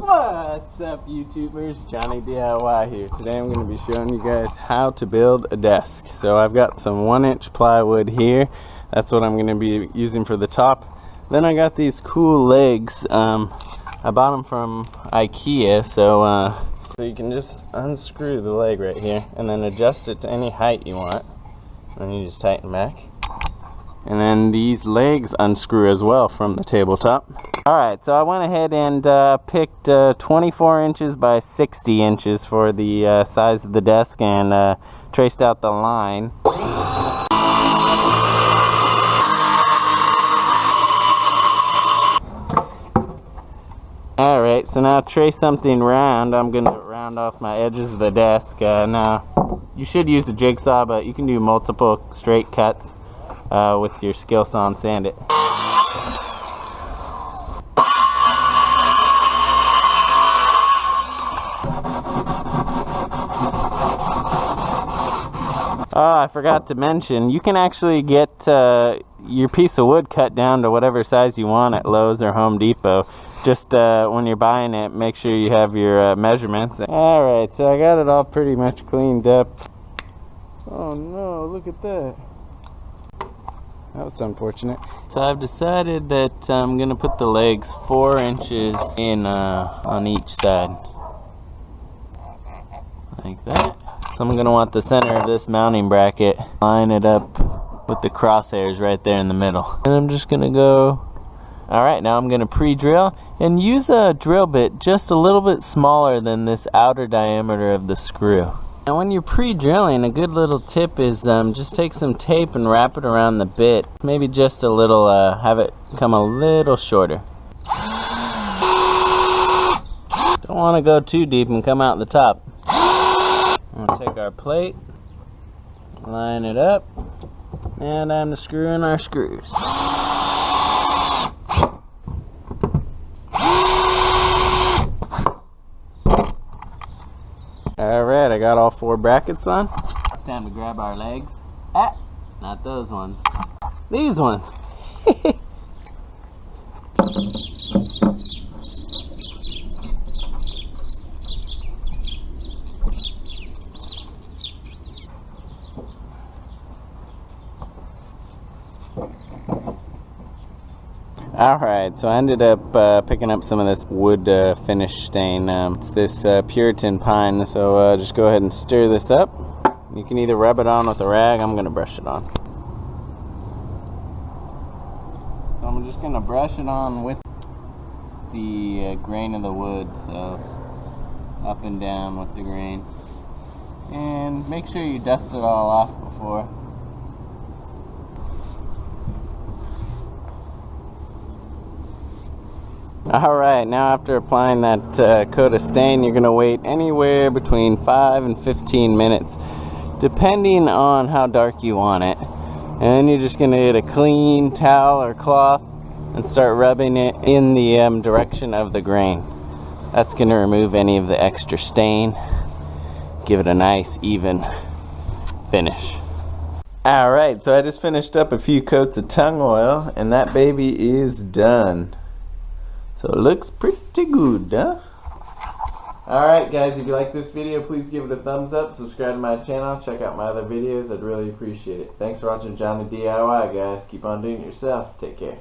What's up, YouTubers? Johnny DIY here. Today I'm going to be showing you guys how to build a desk. So I've got some 1-inch plywood here. That's what I'm going to be using for the top. Then I got these cool legs. I bought them from IKEA, so you can just unscrew the leg right here and then adjust it to any height you want. And you just tighten back. And then these legs unscrew as well from the tabletop. Alright, so I went ahead and picked 24 inches by 60 inches for the size of the desk and traced out the line. Alright, so now trace something round. I'm going to round off my edges of the desk. Now, you should use a jigsaw, but you can do multiple straight cuts with your skill saw and sand it. Oh, I forgot to mention, you can actually get your piece of wood cut down to whatever size you want at Lowe's or Home Depot. Just when you're buying it, make sure you have your measurements. Alright, so I got it all pretty much cleaned up. Oh no, look at that. That was unfortunate. So I've decided that I'm going to put the legs 4 inches in on each side. Like that. So I'm going to want the center of this mounting bracket, line it up with the crosshairs right there in the middle. And I'm just going to go. Alright, now I'm going to pre-drill and use a drill bit just a little bit smaller than this outer diameter of the screw. Now when you're pre-drilling, a good little tip is just take some tape and wrap it around the bit. Maybe just a little, have it come a little shorter. Don't want to go too deep and come out the top. We'll take our plate, line it up, and I'm screwing our screws. Alright, I got all 4 brackets on. It's time to grab our legs. Ah, not those ones. These ones. Alright, so I ended up picking up some of this wood finish stain. It's this Puritan pine, so just go ahead and stir this up. You can either rub it on with a rag. I'm going to brush it on. So I'm just going to brush it on with the grain of the wood, so up and down with the grain. And make sure you dust it all off before. Alright, now after applying that coat of stain, you're going to wait anywhere between 5 and 15 minutes, depending on how dark you want it. And then you're just going to get a clean towel or cloth and start rubbing it in the direction of the grain. That's going to remove any of the extra stain, give it a nice even finish. Alright, so I just finished up a few coats of tung oil, and that baby is done. So it looks pretty good, huh? Alright guys, if you like this video, please give it a thumbs up, subscribe to my channel, check out my other videos, I'd really appreciate it. Thanks for watching Johnny DIY, guys. Keep on doing it yourself. Take care.